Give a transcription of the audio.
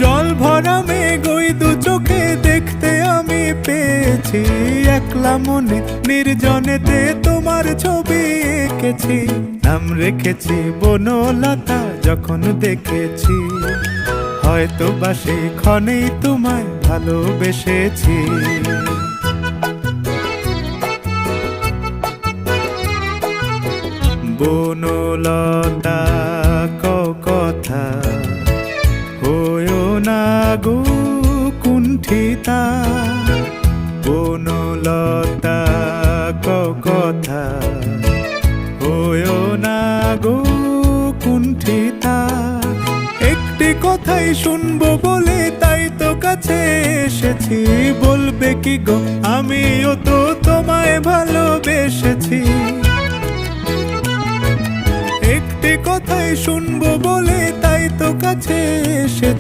জল ভরা মেঘ ওই দু চোখে দেখতে আমি পেয়েছি, একলা মনে নির্জনেতে তোমার ছবি এঁকেছি। নাম রেখেছি বনলতা যখন দেখেছি, হয়তো বা সেই ক্ষণেই তোমায় ভালোবেসেছি। বনলতা কথা হয়ো না গো কুণ্ঠিতা, বনলতা কথা হয়ো না গো কুণ্ঠিতা। একটি কথাই শুনবো বলে তাই তো কাছে এসেছি, বলবে কি গো আমিও তো তোমায় ভালোবেসেছি। একটি কথাই শুনবো বলে তাই তো কাছে এসেছি।